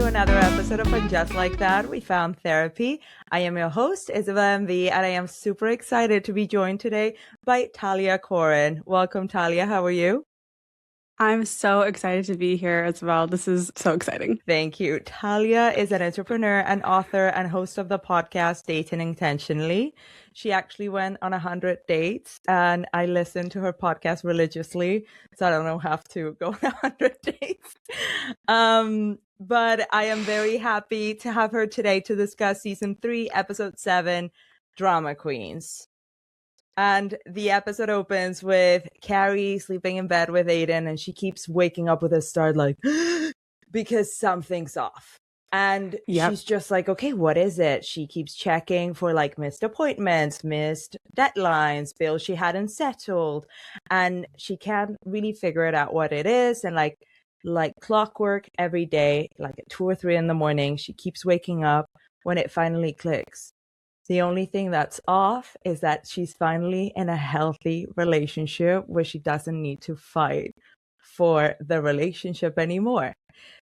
another episode of And Just Like That, We Found Therapy. I am your host, Isabel MV, and I am super excited to be joined today by Talia Koren. Welcome, Talia. How are you? I'm so excited to be here as well. This is so exciting. Thank you. Talia is an entrepreneur and author and host of the podcast Dating Intentionally. She actually went on 100 dates, and I listened to her podcast religiously, so I don't have to go on 100 dates. But I am very happy to have her today to discuss season 3, episode 7, Drama Queens. And the episode opens with Carrie sleeping in bed with Aiden, and she keeps waking up with a start like, because something's off. And she's just like, okay, what is it? She keeps checking for like missed appointments, missed deadlines, bills she hadn't settled. And she can't really figure it out what it is. And like clockwork every day, like at 2 or 3 in the morning, she keeps waking up when it finally clicks. The only thing that's off is that she's finally in a healthy relationship where she doesn't need to fight for the relationship anymore.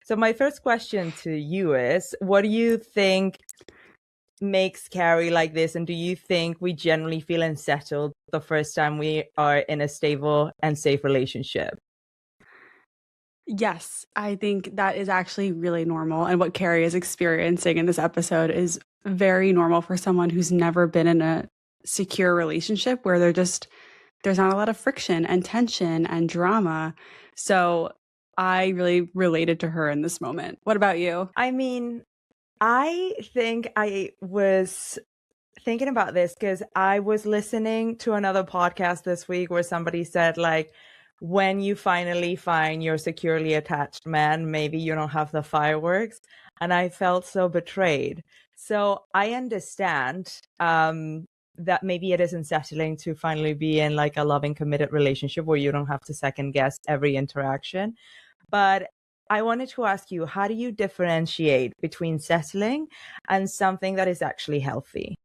So my first question to you is, what do you think makes Carrie like this? And do you think we generally feel unsettled the first time we are in a stable and safe relationship? Yes, I think that is actually really normal. And what Carrie is experiencing in this episode is very normal for someone who's never been in a secure relationship where there's not a lot of friction and tension and drama. So I really related to her in this moment. What about you? I mean, I think I was thinking about this because I was listening to another podcast this week where somebody said, like, when you finally find your securely attached man, maybe you don't have the fireworks. And I felt so betrayed. So I understand that maybe it is unsettling to finally be in like a loving, committed relationship where you don't have to second guess every interaction. But I wanted to ask you, how do you differentiate between settling and something that is actually healthy?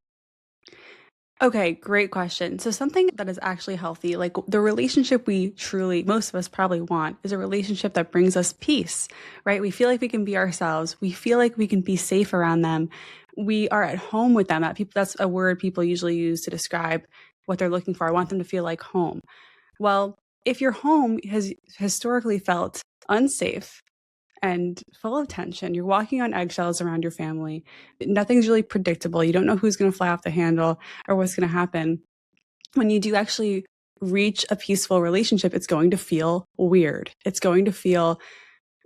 Okay, great question. So something that is actually healthy, like the relationship most of us probably want, is a relationship that brings us peace, right? We feel like we can be ourselves. We feel like we can be safe around them. We are at home with them. That's a word people usually use to describe what they're looking for. I want them to feel like home. Well, if your home has historically felt unsafe and full of tension, you're walking on eggshells around your family, nothing's really predictable, you don't know who's going to fly off the handle or what's going to happen. When you do actually reach a peaceful relationship, it's going to feel weird. It's going to feel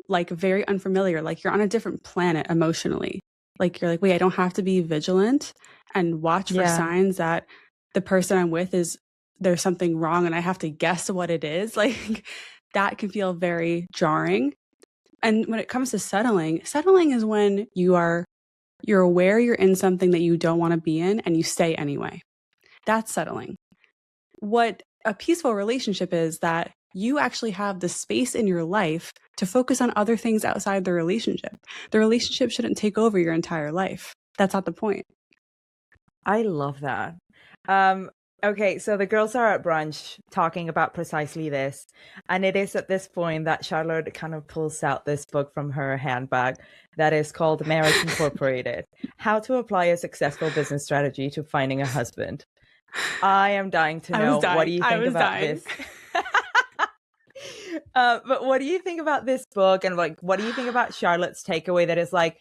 like very unfamiliar, like you're on a different planet emotionally. Like you're like, wait, I don't have to be vigilant and watch for signs that the person I'm with there's something wrong and I have to guess what it is. Like that can feel very jarring. And when it comes to settling is when you're aware you're in something that you don't want to be in and you stay anyway. That's settling. What a peaceful relationship is that you actually have the space in your life to focus on other things outside the relationship. The relationship shouldn't take over your entire life. That's not the point. I love that. Okay, so the girls are at brunch talking about precisely this. And it is at this point that Charlotte kind of pulls out this book from her handbag that is called Marriage Incorporated, How to Apply a Successful Business Strategy to Finding a Husband. I am dying to know, what do you think about this? But what do you think about this book? And like, what do you think about Charlotte's takeaway that is like,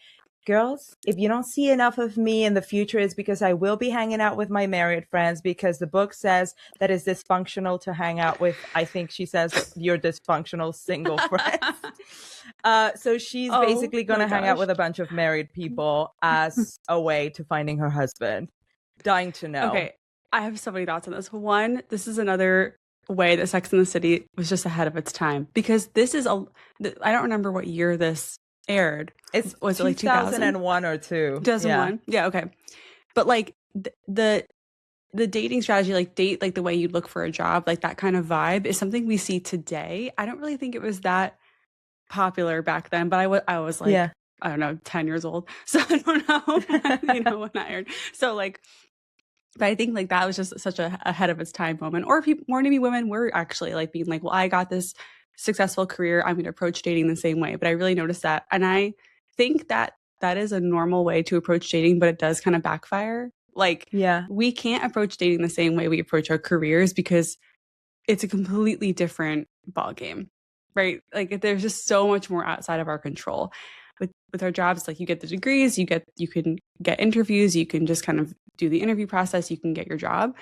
girls, if you don't see enough of me in the future, it's because I will be hanging out with my married friends, because the book says that it's dysfunctional to hang out with, I think she says, your dysfunctional single friends. So she's basically going to hang out with a bunch of married people as a way to finding her husband. Dying to know. Okay, I have so many thoughts on this. One, this is another way that Sex and the City was just ahead of its time, because this is I don't remember what year this aired. Was it like 2001 or 2? 2001. Yeah, okay. But like the dating strategy, like date like the way you look for a job, like that kind of vibe is something we see today. I don't really think it was that popular back then, but I was like, I don't know, 10 years old. So I don't know, when I aired. So like, but I think like that was just such a ahead of its time moment. Or more maybe women were actually like being like, well, I got this successful career, I'm going to approach dating the same way. But I really noticed that. And I think that that is a normal way to approach dating, but it does kind of backfire. Like, Yeah. we can't approach dating the same way we approach our careers because it's a completely different ball game, right? Like, there's just so much more outside of our control. With our jobs, like, you get the degrees, you can get interviews, you can just kind of do the interview process, you can get your job.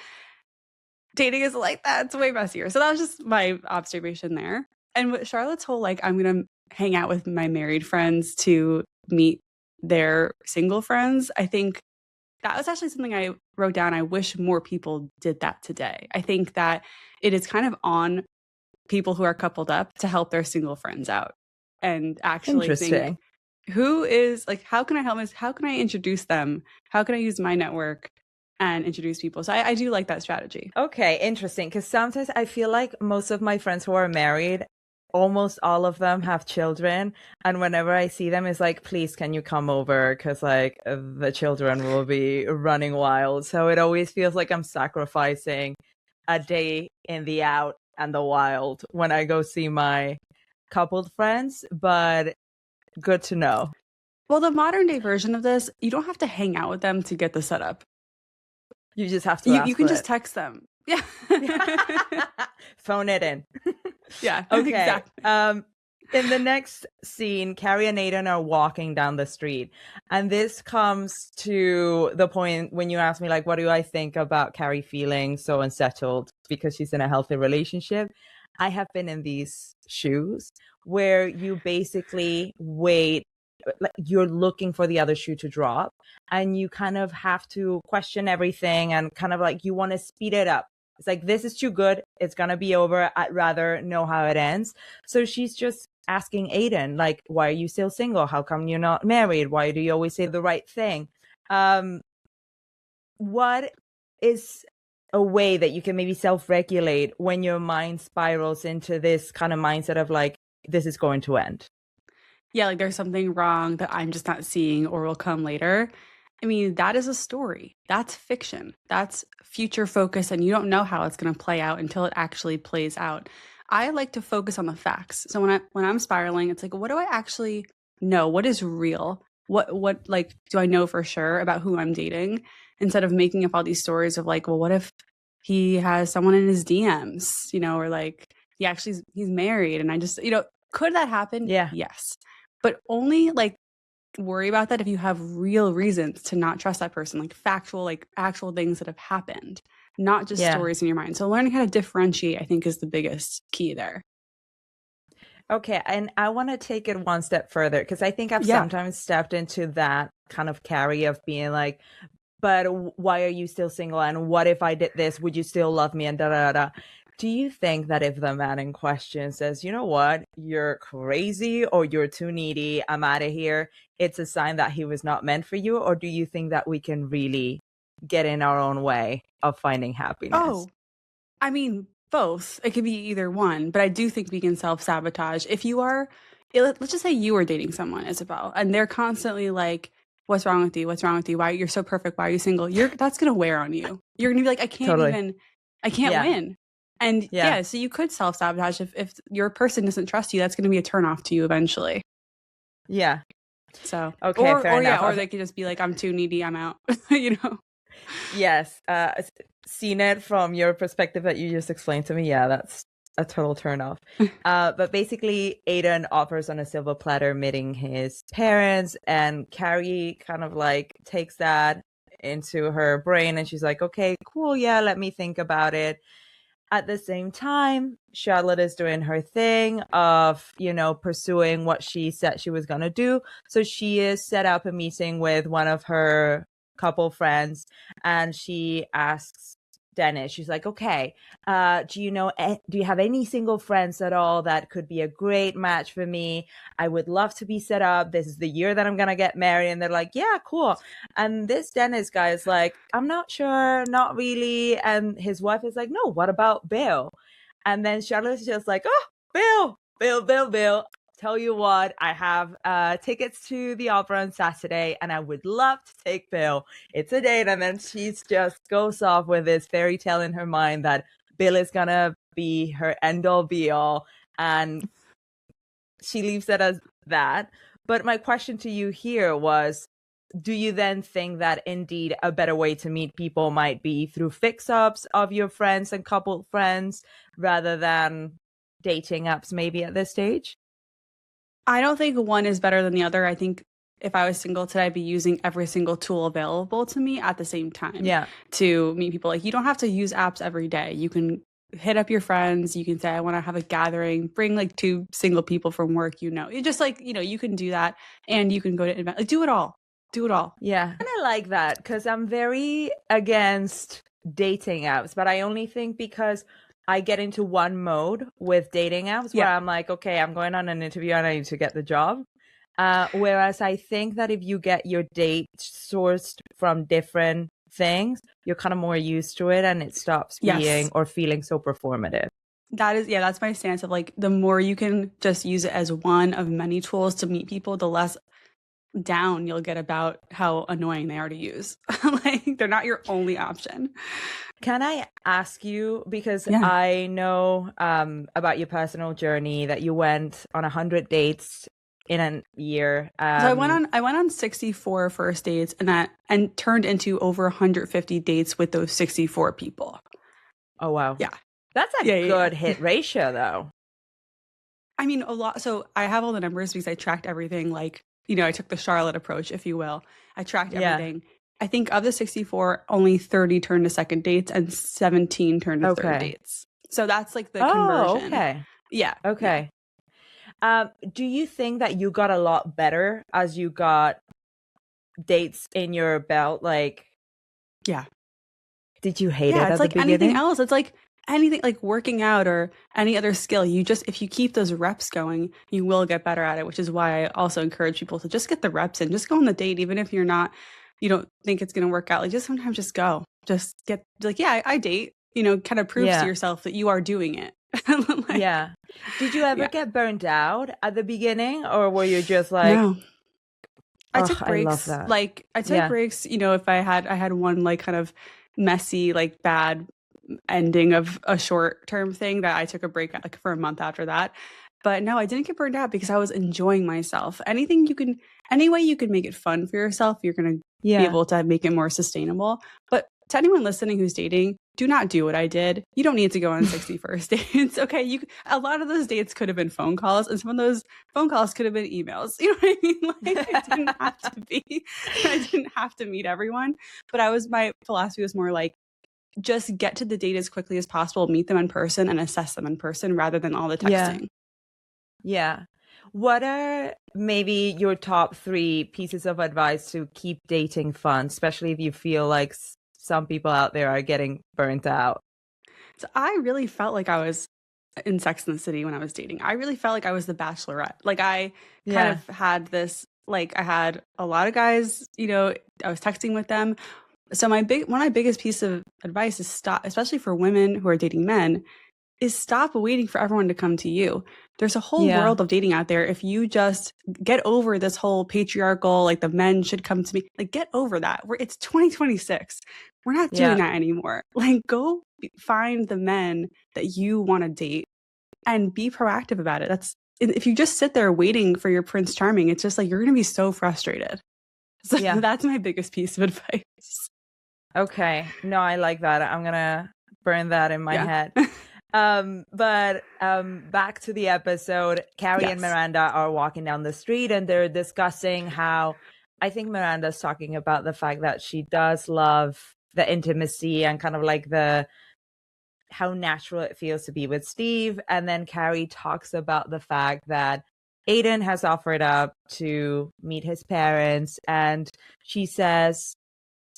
Dating is like that. It's way messier. So that was just my observation there. And with Charlotte's whole, like, I'm going to hang out with my married friends to meet their single friends, I think that was actually something I wrote down. I wish more people did that today. I think that it is kind of on people who are coupled up to help their single friends out and actually think, who is, like, how can I help this? How can I introduce them? How can I use my network and introduce people? So I do like that strategy. Okay, interesting. Because sometimes I feel like most of my friends who are married, almost all of them have children. And whenever I see them, it's like, please, can you come over? Because like the children will be running wild. So it always feels like I'm sacrificing a day in the out and the wild when I go see my coupled friends. But good to know. Well, the modern day version of this, you don't have to hang out with them to get the setup. You just have to You can just text them. Yeah. Phone it in. Yeah. Okay. Exactly. In the next scene, Carrie and Aiden are walking down the street. And this comes to the point when you ask me, like, what do I think about Carrie feeling so unsettled because she's in a healthy relationship? I have been in these shoes where you basically wait, like you're looking for the other shoe to drop, and you kind of have to question everything and kind of like you want to speed it up. It's like, this is too good. It's going to be over. I'd rather know how it ends. So she's just asking Aiden, like, why are you still single? How come you're not married? Why do you always say the right thing? What is a way that you can maybe self-regulate when your mind spirals into this kind of mindset of like, this is going to end? Yeah, like there's something wrong that I'm just not seeing or will come later. I mean, that is a story. That's fiction. That's future focus, and you don't know how it's going to play out until it actually plays out. I like to focus on the facts. So when I'm spiraling, it's like, what do I actually know? What is real? What like do I know for sure about who I'm dating? Instead of making up all these stories of like, well, what if he has someone in his DMs, or like he's married, and I just, could that happen? Yeah. Yes. But only like worry about that if you have real reasons to not trust that person, like factual, like actual things that have happened, not just stories in your mind. So learning how to differentiate, I think, is the biggest key there. Okay, and I want to take it one step further because I think I've sometimes stepped into that kind of carry of being like, but why are you still single? And what if I did this? Would you still love me? And da da da. Do you think that if the man in question says, you know what, you're crazy or you're too needy, I'm out of here, it's a sign that he was not meant for you? Or do you think that we can really get in our own way of finding happiness? Oh, I mean, both. It could be either one, but I do think we can self-sabotage. If you are, let's just say you are dating someone, Isabel, and they're constantly like, what's wrong with you? What's wrong with you? Why you're so perfect? Why are you single? That's going to wear on you. You're going to be like, I can't win. And so you could self-sabotage if your person doesn't trust you. That's going to be a turnoff to you eventually. Yeah. So okay, fair enough. Or they could just be like, I'm too needy, I'm out. Yes. Seen it from your perspective that you just explained to me. Yeah, that's a total turnoff. But basically, Aiden offers on a silver platter meeting his parents, and Carrie kind of like takes that into her brain, and she's like, okay, cool, yeah, let me think about it. At the same time, Charlotte is doing her thing of, pursuing what she said she was going to do. So she is set up a meeting with one of her couple friends, and she asks Dennis, she's like, okay, do you have any single friends at all that could be a great match for me? I would love to be set up. This is the year that I'm going to get married. And they're like, yeah, cool. And this Dennis guy is like, I'm not sure, not really. And his wife is like, no, what about Bill? And then Charlotte's just like, oh, Bill. Tell you what, I have tickets to the opera on Saturday, and I would love to take Bill. It's a date. And then she just goes off with this fairy tale in her mind that Bill is gonna be her end all be all, and she leaves it as that. But my question to you here was, do you then think that indeed a better way to meet people might be through fix-ups of your friends and couple friends rather than dating apps maybe at this stage? I don't think one is better than the other. I think if I was single today, I'd be using every single tool available to me at the same time to meet people. Like, you don't have to use apps every day. You can hit up your friends. You can say, I want to have a gathering, bring like 2 single people from work, you just like, you can do that, and you can go to event, like do it all. Do it all. Yeah. And I like that because I'm very against dating apps, but I only think because I get into one mode with dating apps where I'm like, okay, I'm going on an interview and I need to get the job. Whereas I think that if you get your date sourced from different things, you're kind of more used to it and it stops being or feeling so performative. That's my stance of like, the more you can just use it as one of many tools to meet people, the less down you'll get about how annoying they are to use. Like, they're not your only option. Can I ask you, because I know about your personal journey, that you went on 100 dates in a year. So I went on 64 first dates and turned into over 150 dates with those 64 people. Oh wow. Yeah. That's a good hit ratio though. I mean, a lot. So I have all the numbers because I tracked everything. Like, I took the Charlotte approach, if you will. I tracked everything. I think of the 64, only 30 turned to second dates and 17 turned to third dates. So that's like the conversion. Okay. Yeah. Okay. Yeah. Do you think that you got a lot better as you got dates in your belt? Like, did you hate it at the beginning? It's like anything else. It's like anything, like working out or any other skill. If you keep those reps going, you will get better at it, which is why I also encourage people to just get the reps in. Just go on the date, even if you don't think it's going to work out. Like, just sometimes just go. Just get like, I date, kind of proves to yourself that you are doing it. Like, Did you ever get burned out at the beginning, or were you just like, no. I took breaks. I love that. Like, I took breaks, if I had one like kind of messy, like bad ending of a short-term thing that I took a break like for a month after that. But no, I didn't get burned out because I was enjoying myself. Any way you can make it fun for yourself, you're going to be able to make it more sustainable. But to anyone listening who's dating, do not do what I did. You don't need to go on 61st dates. Okay. A lot of those dates could have been phone calls, and some of those phone calls could have been emails. You know what I mean? Like, it didn't have to be, I didn't have to meet everyone, but my philosophy was more like, just get to the date as quickly as possible, meet them in person and assess them in person rather than all the texting. Yeah. What are maybe your top 3 pieces of advice to keep dating fun, especially if you feel like some people out there are getting burnt out? So I really felt like I was in Sex and the City when I was dating. I really felt like I was the Bachelorette. Like, I kind of had this, like, I had a lot of guys, I was texting with them. So one of my biggest piece of advice is stop, especially for women who are dating men, is stop waiting for everyone to come to you. There's a whole world of dating out there. If you just get over this whole patriarchal, like the men should come to me, like, get over that. It's 2026. We're not doing that anymore. Like, go find the men that you want to date and be proactive about it. If you just sit there waiting for your Prince Charming, it's just like, you're going to be so frustrated. So that's my biggest piece of advice. Okay. No, I like that. I'm going to burn that in my head. But back to the episode, Carrie and Miranda are walking down the street and they're discussing how, I think Miranda's talking about the fact that she does love the intimacy and kind of like how natural it feels to be with Steve. And then Carrie talks about the fact that Aiden has offered up to meet his parents, and she says,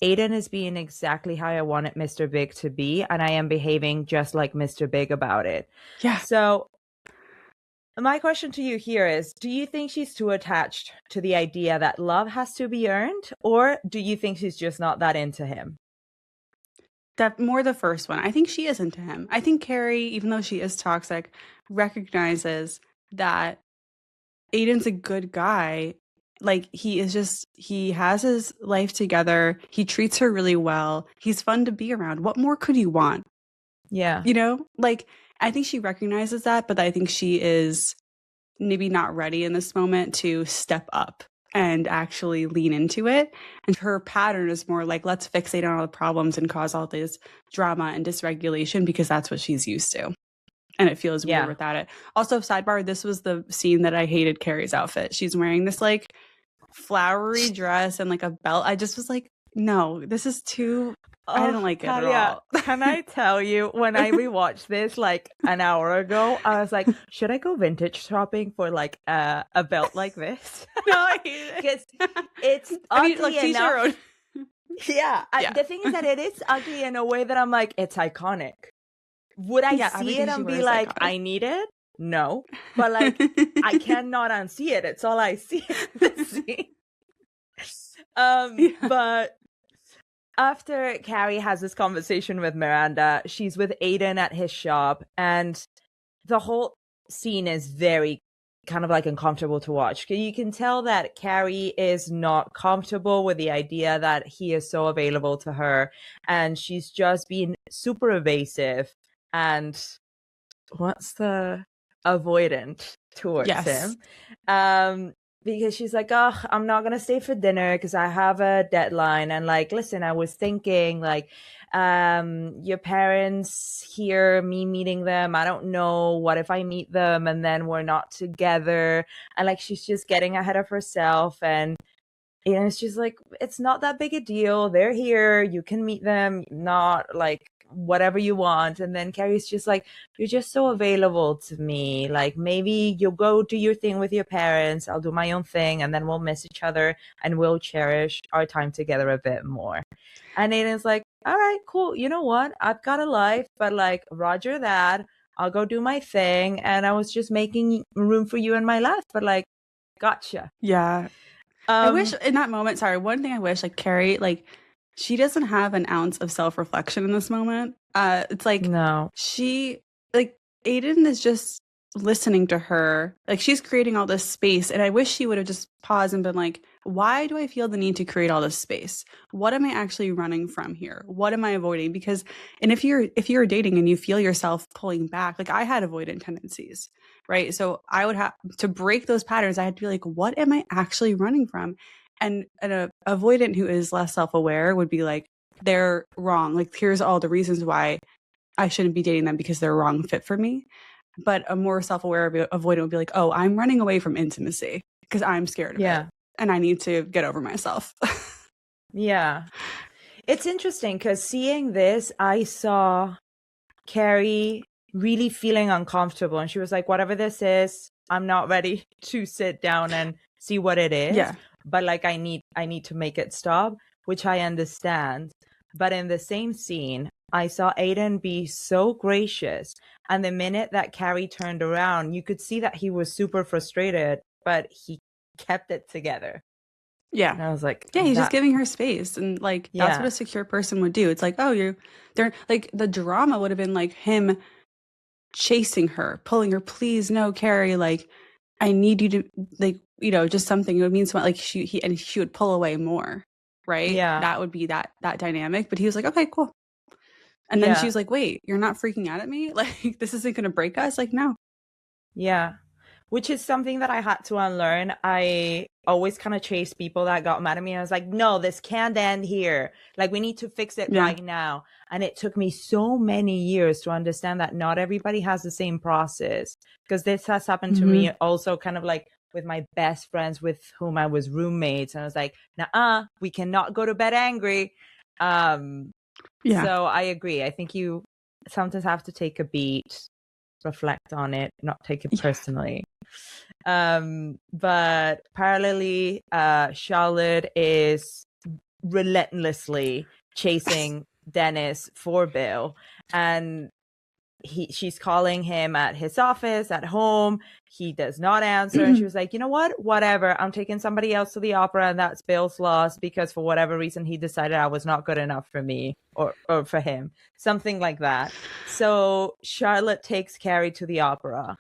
Aiden is being exactly how I wanted Mr. Big to be, and I am behaving just like Mr. Big about it. Yeah. So my question to you here is, do you think she's too attached to the idea that love has to be earned, or do you think she's just not that into him? More the first one. I think she is into him. I think Carrie, even though she is toxic, recognizes that Aiden's a good guy. Like, he has his life together. He treats her really well. He's fun to be around. What more could you want? Yeah. Like, I think she recognizes that, but I think she is maybe not ready in this moment to step up and actually lean into it. And her pattern is more like, let's fixate on all the problems and cause all this drama and dysregulation because that's what she's used to. And it feels weird without it. Also, sidebar, this was the scene that I hated Carrie's outfit. She's wearing this like flowery dress and like a belt. I just was like, no, this is too, I didn't like Talia, it at all. Can I tell you, when I rewatched this like an hour ago, I was like, should I go vintage shopping for like a belt like this? No, I hate it. Because it's ugly like, enough. Yeah. The thing is that it is ugly in a way that I'm like, it's iconic. Would I see it and be like, iconic. I need it? No. But like, I cannot unsee it. It's all I see in the scene. But after Carrie has this conversation with Miranda, she's with Aiden at his shop, and the whole scene is very kind of like uncomfortable to watch. You can tell that Carrie is not comfortable with the idea that he is so available to her, and she's just being super evasive and avoidant towards him. Because she's like, oh, I'm not going to stay for dinner because I have a deadline. And like, listen, I was thinking like, your parents hear me meeting them. I don't know. What if I meet them and then we're not together? And like, she's just getting ahead of herself. And it's just like, it's not that big a deal. They're here. You can meet them. Not like whatever you want. And then Carrie's just like, you're just so available to me. Like, maybe you'll go do your thing with your parents. I'll do my own thing. And then we'll miss each other and we'll cherish our time together a bit more. And Aiden's like, all right, cool. You know what? I've got a life, but like, roger that. I'll go do my thing. And I was just making room for you in my life. But like, gotcha. Yeah. I wish in that moment, one thing I wish, like Carrie, like she doesn't have an ounce of self-reflection in this moment. It's like, no, like Aiden is just listening to her. Like she's creating all this space. And I wish she would have just paused and been like, why do I feel the need to create all this space? What am I actually running from here? What am I avoiding? Because, and if you're dating and you feel yourself pulling back, like I had avoidant tendencies, right? So I would have to break those patterns. I had to be like, what am I actually running from? And an avoidant who is less self-aware would be like, they're wrong. Like, here's all the reasons why I shouldn't be dating them because they're a wrong fit for me. But a more self-aware avoidant would be like, oh, I'm running away from intimacy because I'm scared of it. And I need to get over myself. Yeah. It's interesting because seeing this, I saw Carrie really feeling uncomfortable. And she was like, whatever this is, I'm not ready to sit down and see what it is. Yeah. But like, I need to make it stop, which I understand. But in the same scene, I saw Aiden be so gracious. And the minute that Carrie turned around, you could see that he was super frustrated, but he kept it together. Yeah. And I was like, yeah, he's just giving her space. And like, that's what a secure person would do. It's like, oh, they're like, the drama would have been like him chasing her, pulling her, please, no, Carrie, like, I need you to, like, just something. It would mean something like she would pull away more. Right. Yeah. That would be that dynamic. But he was like, okay, cool. And then she was like, wait, you're not freaking out at me? Like, this isn't going to break us? Like, no. Yeah. Which is something that I had to unlearn. I always kind of chased people that got mad at me. I was like, no, this can't end here. Like, we need to fix it right now. And it took me so many years to understand that not everybody has the same process. Because this has happened to me also kind of like with my best friends with whom I was roommates. And I was like, nah, we cannot go to bed angry. So I agree. I think you sometimes have to take a beat, reflect on it, not take it personally. But parallelly, Charlotte is relentlessly chasing Dennis for Bill, and she's calling him at his office, at home. He does not answer. And she was like, you know what? Whatever. I'm taking somebody else to the opera, and that's Bill's loss because for whatever reason he decided I was not good enough for me or for him. Something like that. So Charlotte takes Carrie to the opera,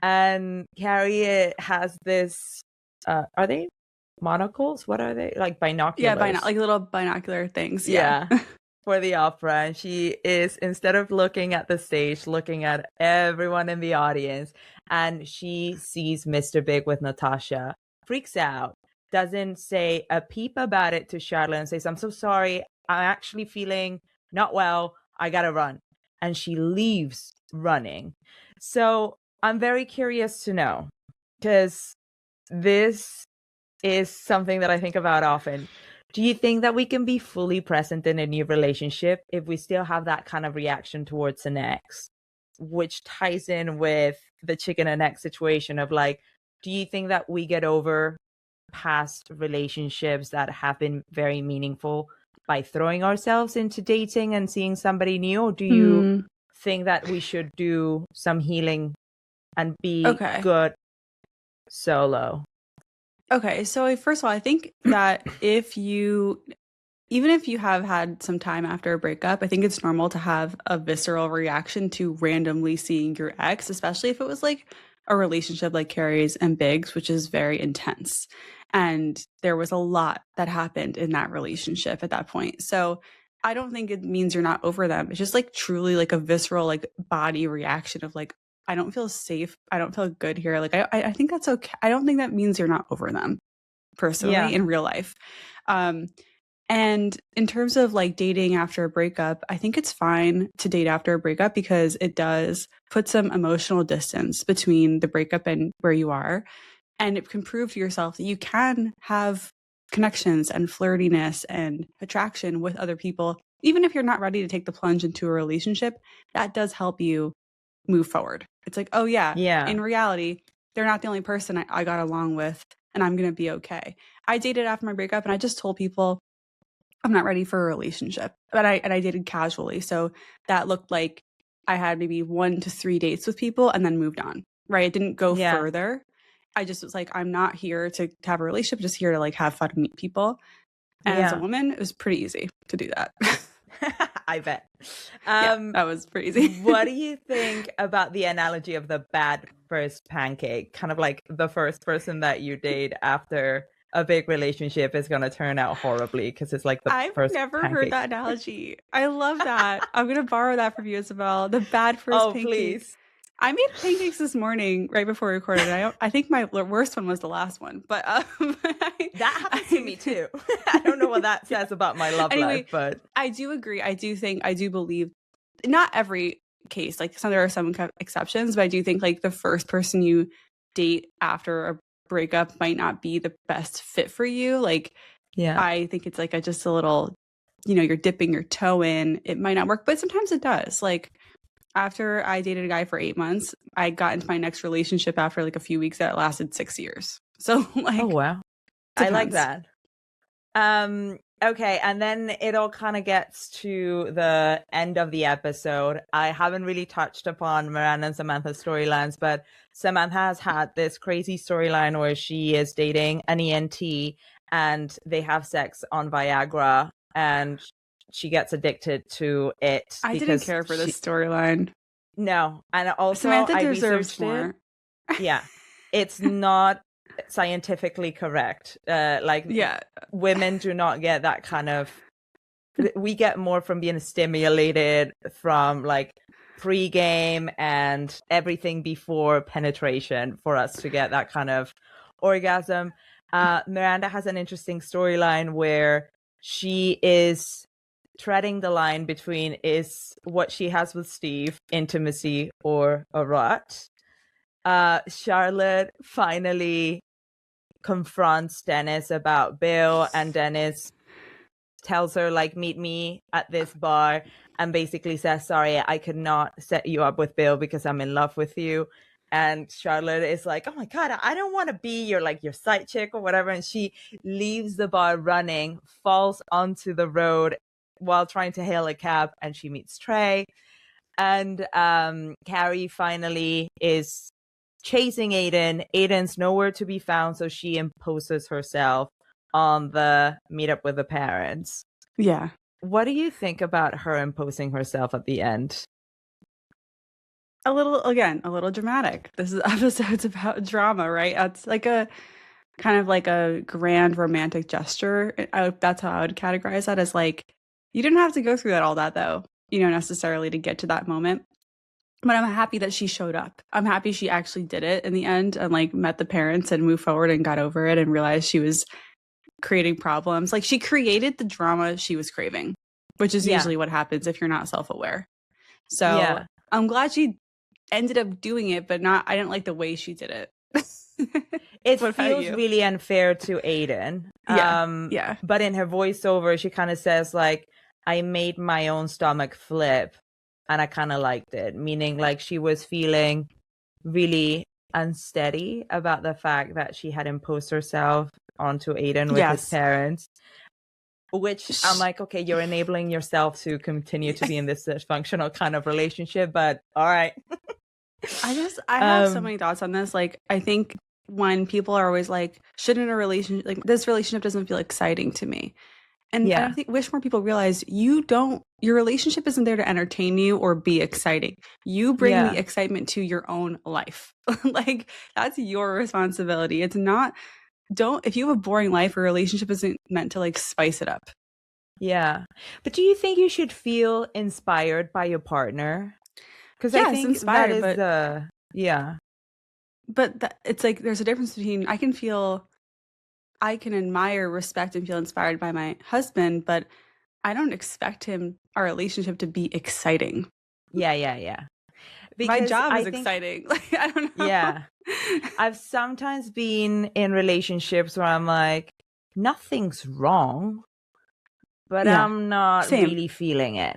and Carrie has this are they monocles? What are they? Like binoculars? Yeah, like little binocular things. Yeah. for the opera, and she is, instead of looking at the stage, looking at everyone in the audience, and she sees Mr. Big with Natasha, freaks out, doesn't say a peep about it to Charlotte, and says, I'm so sorry, I'm actually feeling not well, I gotta run. And she leaves running. So I'm very curious to know, because this is something that I think about often. Do you think that we can be fully present in a new relationship if we still have that kind of reaction towards an ex? Which ties in with the chicken and egg situation of like, do you think that we get over past relationships that have been very meaningful by throwing ourselves into dating and seeing somebody new? Or do you think that we should do some healing and be good solo? Okay, so first of all, I think that even if you have had some time after a breakup, I think it's normal to have a visceral reaction to randomly seeing your ex, especially if it was like a relationship like Carrie's and Big's, which is very intense. And there was a lot that happened in that relationship at that point. So I don't think it means you're not over them. It's just like truly like a visceral, like body reaction of like, I don't feel safe. I don't feel good here. Like, I think that's okay. I don't think that means you're not over them personally in real life. And in terms of like dating after a breakup, I think it's fine to date after a breakup because it does put some emotional distance between the breakup and where you are. And it can prove to yourself that you can have connections and flirtiness and attraction with other people. Even if you're not ready to take the plunge into a relationship, that does help you move forward. It's like, oh yeah, in reality, they're not the only person I got along with, and I'm going to be okay. I dated after my breakup and I just told people I'm not ready for a relationship, but I dated casually. So that looked like I had maybe 1 to 3 dates with people and then moved on, right? It didn't go further. I just was like, I'm not here to have a relationship, just here to like have fun and meet people. And as a woman, it was pretty easy to do that. I bet. That was pretty easy. What do you think about the analogy of the bad first pancake? Kind of like the first person that you date after a big relationship is going to turn out horribly because it's like the first I've never pancake. heard that analogy. I love that. I'm going to borrow that from you, Isabel. The bad first pancake. Please. I made pancakes this morning right before we recorded. I think my worst one was the last one, but that happens to me too. I don't know what that says about my love life, but I do agree. I do believe not every case, like there are some exceptions, but I do think like the first person you date after a breakup might not be the best fit for you. Like, I think it's like just a little, you're dipping your toe in. It might not work, but sometimes it does. Like, after I dated a guy for 8 months, I got into my next relationship after like a few weeks that lasted 6 years. So like, oh wow, I like that. Okay, and then it all kind of gets to the end of the episode. I haven't really touched upon Miranda and Samantha's storylines, but Samantha has had this crazy storyline where she is dating an ENT and they have sex on Viagra, and she gets addicted to it. I didn't care for this storyline. No, and also Samantha deserves more. Yeah, it's not scientifically correct. Women do not get that kind of. We get more from being stimulated from like pre-game and everything before penetration for us to get that kind of orgasm. Miranda has an interesting storyline where she is treading the line between is what she has with Steve intimacy or a rut. Charlotte finally confronts Dennis about Bill, and Dennis tells her like, meet me at this bar, and basically says, sorry, I could not set you up with Bill because I'm in love with you. And Charlotte is like, oh my God, I don't want to be your side chick or whatever. And she leaves the bar running, falls onto the road while trying to hail a cab, and she meets Trey. And Carrie finally is chasing Aiden. Aiden's nowhere to be found, so she imposes herself on the meetup with the parents. Yeah. What do you think about her imposing herself at the end? A little dramatic. This episode's about drama, right? It's like a kind of like a grand romantic gesture. That's how I would categorize that, as like, You didn't have to go through all that though, necessarily to get to that moment. But I'm happy that she showed up. I'm happy she actually did it in the end and like met the parents and moved forward and got over it and realized she was creating problems. Like she created the drama she was craving, which is usually what happens if you're not self-aware. So I'm glad she ended up doing it, but I didn't like the way she did it. It feels really unfair to Aiden. Yeah. But in her voiceover, she kind of says like, I made my own stomach flip and I kind of liked it. Meaning like she was feeling really unsteady about the fact that she had imposed herself onto Aiden with his parents. Which I'm like, okay, you're enabling yourself to continue to be in this dysfunctional kind of relationship, but all right. I have so many thoughts on this. Like, I think when people are always like, shouldn't a relationship, like this relationship doesn't feel exciting to me. And I wish more people realize your relationship isn't there to entertain you or be exciting. You bring the excitement to your own life. Like that's your responsibility. It's not, if you have a boring life, a relationship isn't meant to like spice it up. Yeah. But do you think you should feel inspired by your partner? Because I think inspired, that is But it's like there's a difference between I can admire, respect, and feel inspired by my husband, but I don't expect our relationship to be exciting. Yeah. Because my job is exciting. Like, I don't know. Yeah. I've sometimes been in relationships where I'm like, nothing's wrong, but I'm not really feeling it.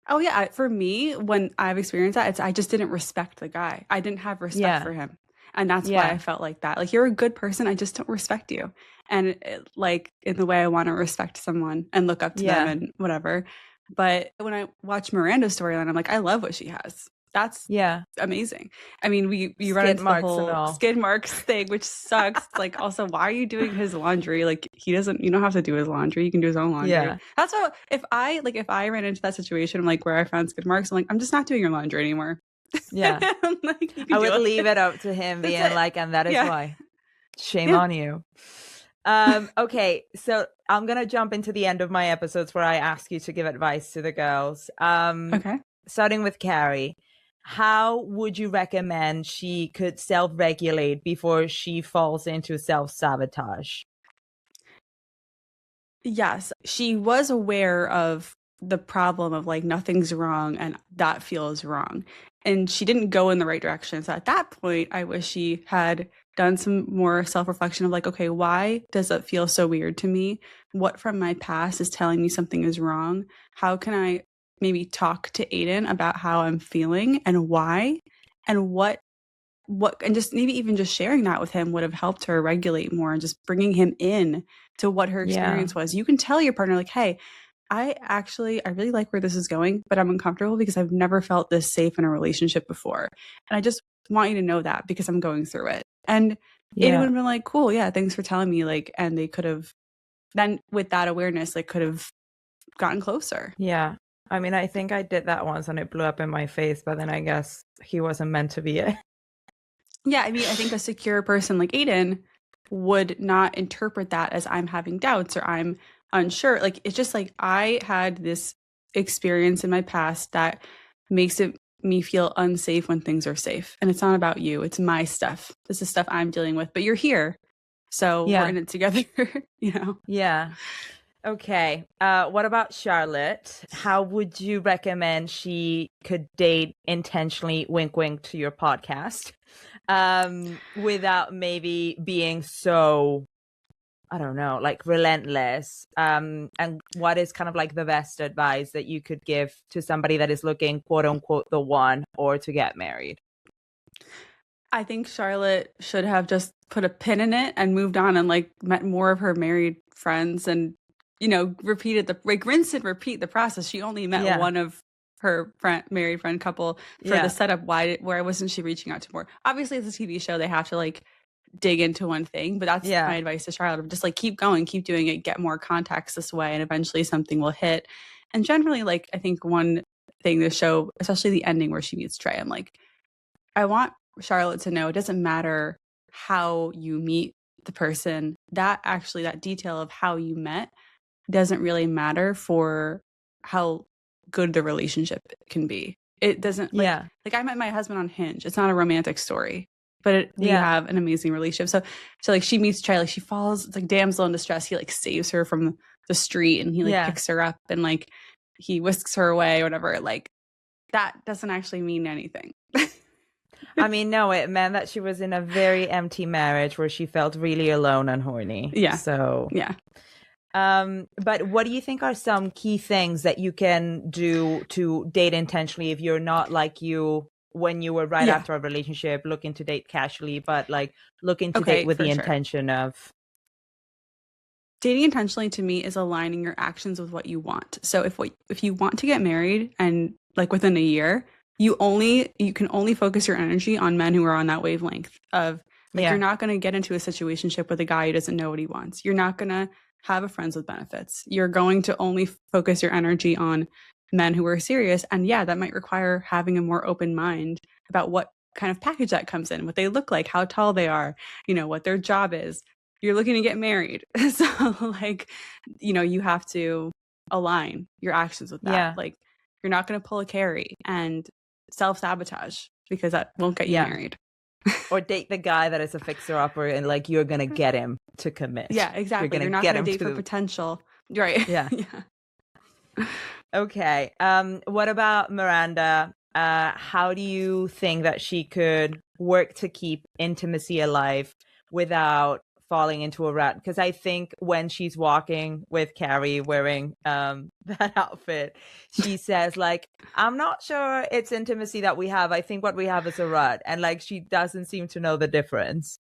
Oh, yeah. For me, when I've experienced that, I just didn't respect the guy. I didn't have respect for him. And that's why I felt like that. Like, you're a good person. I just don't respect you. And like in the way I want to respect someone and look up to them and whatever. But when I watch Miranda's storyline, I'm like, I love what she has. That's amazing. I mean, we run into the whole skid marks thing, which sucks. Like, also, why are you doing his laundry? Like, you don't have to do his laundry. You can do his own laundry. Yeah. That's what, if I ran into that situation, I'm like, where I found skid marks, I'm like, I'm just not doing your laundry anymore. Yeah. Like, I would leave it up to him being like, and that is why. Shame on you. Okay, so I'm gonna jump into the end of my episodes where I ask you to give advice to the girls. Okay. Starting with Carrie, how would you recommend she could self-regulate before she falls into self-sabotage? Yes, she was aware of the problem of like nothing's wrong and that feels wrong. And she didn't go in the right direction. So at that point, I wish she had done some more self-reflection of like, okay, why does it feel so weird to me? What from my past is telling me something is wrong? How can I maybe talk to Aiden about how I'm feeling and why? And what and just maybe even just sharing that with him would have helped her regulate more and just bringing him in to what her experience was. You can tell your partner like, hey, I really like where this is going, but I'm uncomfortable because I've never felt this safe in a relationship before. And I just want you to know that because I'm going through it. And it would have been like, cool, yeah, thanks for telling me. Like, and they could have then with that awareness, like could have gotten closer. Yeah. I mean, I think I did that once and it blew up in my face, but then I guess he wasn't meant to be it. Yeah, I mean, I think a secure person like Aiden would not interpret that as I'm having doubts or I'm unsure. Like, it's just like I had this experience in my past that makes me feel unsafe when things are safe. And it's not about you. It's my stuff. This is stuff I'm dealing with, but you're here. So we're in it together, Yeah. Okay. What about Charlotte? How would you recommend she could date intentionally, wink, wink to your podcast, without maybe being so, I don't know, like relentless? And what is kind of like the best advice that you could give to somebody that is looking, quote unquote, the one or to get married? I think Charlotte should have just put a pin in it and moved on and like met more of her married friends and repeated rinse and repeat the process. She only met one of her married friend couple for the setup. Why wasn't she reaching out to more? Obviously, it's a TV show. They have to like dig into one thing, but that's my advice to Charlotte. Just like keep going, keep doing it, get more contacts this way, and eventually something will hit. And generally, like I think one thing the show, especially the ending where she meets Trey, I'm like, I want Charlotte to know it doesn't matter how you meet the person. That detail of how you met doesn't really matter for how good the relationship can be. It doesn't like I met my husband on Hinge. It's not a romantic story, but we have an amazing relationship. So like she meets Charlie, like she falls, it's like damsel in distress. He like saves her from the street and he like picks her up and like he whisks her away or whatever. Like that doesn't actually mean anything. I mean, no, it meant that she was in a very empty marriage where she felt really alone and horny. Yeah. So yeah. But what do you think are some key things that you can do to date intentionally if you're not like you when you were right after a relationship, looking to date casually, but like looking to date with the intention of dating intentionally? To me is aligning your actions with what you want. So if you want to get married and like within a year, you can only focus your energy on men who are on that wavelength of like you're not going to get into a situationship with a guy who doesn't know what he wants. You're not going to have a friends with benefits. You're going to only focus your energy on men who are serious. And yeah, that might require having a more open mind about what kind of package that comes in, what they look like, how tall they are, what their job is. You're looking to get married. So like, you have to align your actions with that. Yeah. Like you're not going to pull a Carrie and self-sabotage because that won't get you married. Or date the guy that is a fixer-upper and like you're going to get him to commit. Yeah, exactly. You're not going to date for potential. Right. Yeah. Okay. What about Miranda? How do you think that she could work to keep intimacy alive without falling into a rut? Because I think when she's walking with Carrie wearing that outfit, she says like, I'm not sure it's intimacy that we have. I think what we have is a rut. And like, she doesn't seem to know the difference.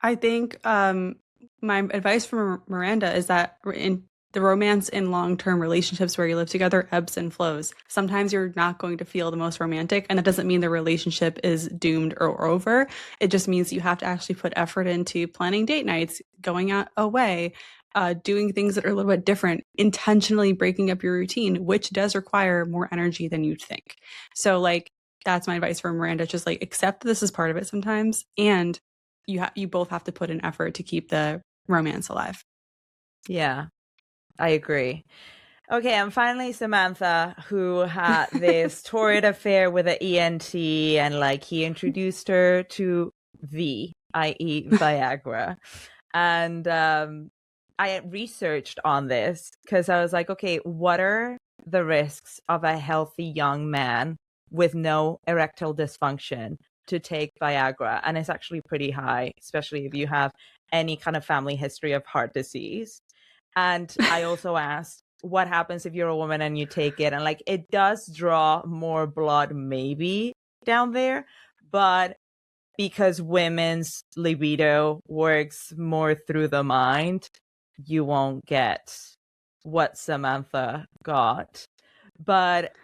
I think my advice for Miranda is that in the romance in long-term relationships where you live together ebbs and flows. Sometimes you're not going to feel the most romantic, and that doesn't mean the relationship is doomed or over. It just means you have to actually put effort into planning date nights, going out away, doing things that are a little bit different, intentionally breaking up your routine, which does require more energy than you'd think. So like, that's my advice for Miranda. Just like accept that this is part of it sometimes, and you both have to put in effort to keep the romance alive. Yeah. I agree. Okay, and finally Samantha, who had this torrid affair with an ENT, and like he introduced her to V, i.e. Viagra. And I researched on this because I was like, okay, what are the risks of a healthy young man with no erectile dysfunction to take Viagra? And it's actually pretty high, especially if you have any kind of family history of heart disease. And I also asked, what happens if you're a woman and you take it? And like, it does draw more blood maybe down there, but because women's libido works more through the mind, you won't get what Samantha got. But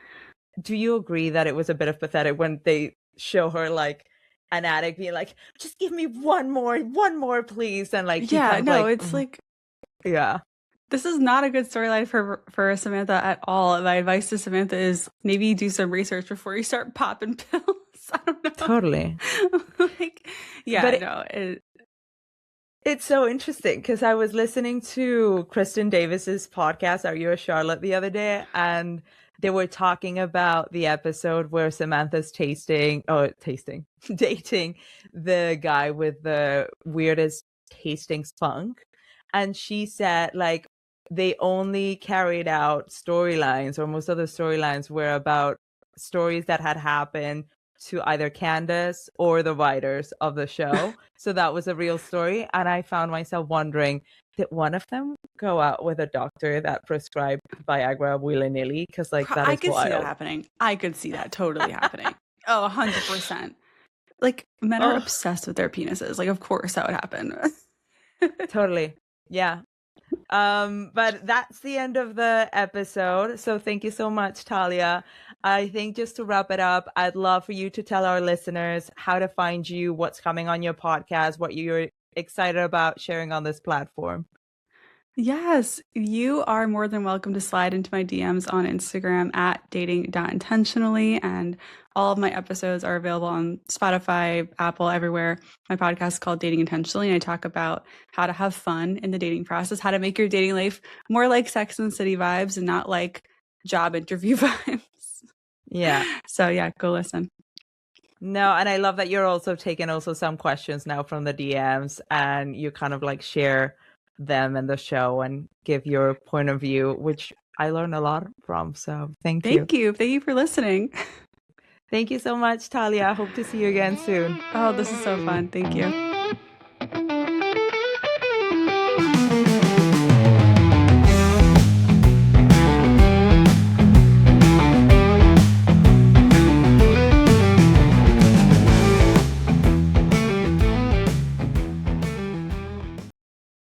do you agree that it was a bit of pathetic when they show her like an addict being like, just give me one more, please? And like, yeah, no, like, it's like, yeah. This is not a good storyline for Samantha at all. My advice to Samantha is maybe do some research before you start popping pills. I don't know. Totally. Like, yeah, but no. It's so interesting because I was listening to Kristen Davis's podcast, Are You a Charlotte, the other day, and they were talking about the episode where Samantha's dating the guy with the weirdest tasting spunk. And she said, like, they only carried out storylines, or most of the storylines were about stories that had happened to either Candace or the writers of the show. So that was a real story. And I found myself wondering, did one of them go out with a doctor that prescribed Viagra willy-nilly? Because like, that is I could wild. See that happening. I could see that totally happening. Oh, 100%. Like, men are obsessed with their penises. Like, of course that would happen. Totally. Yeah. But that's the end of the episode. So thank you so much, Talia. I think just to wrap it up, I'd love for you to tell our listeners how to find you, what's coming on your podcast, what you're excited about sharing on this platform. Yes, you are more than welcome to slide into my DMs on Instagram at dating.intentionally. And all of my episodes are available on Spotify, Apple, everywhere. My podcast is called Dating Intentionally. And I talk about how to have fun in the dating process, how to make your dating life more like Sex and the City vibes and not like job interview vibes. Yeah. So yeah, go listen. No, and I love that you're also taking also some questions now from the DMs and you kind of like share them in the show and give your point of view, which I learned a lot from. So thank you. Thank you. Thank you for listening. Thank you so much, Talia. I hope to see you again soon. Oh, this is so fun. Thank you.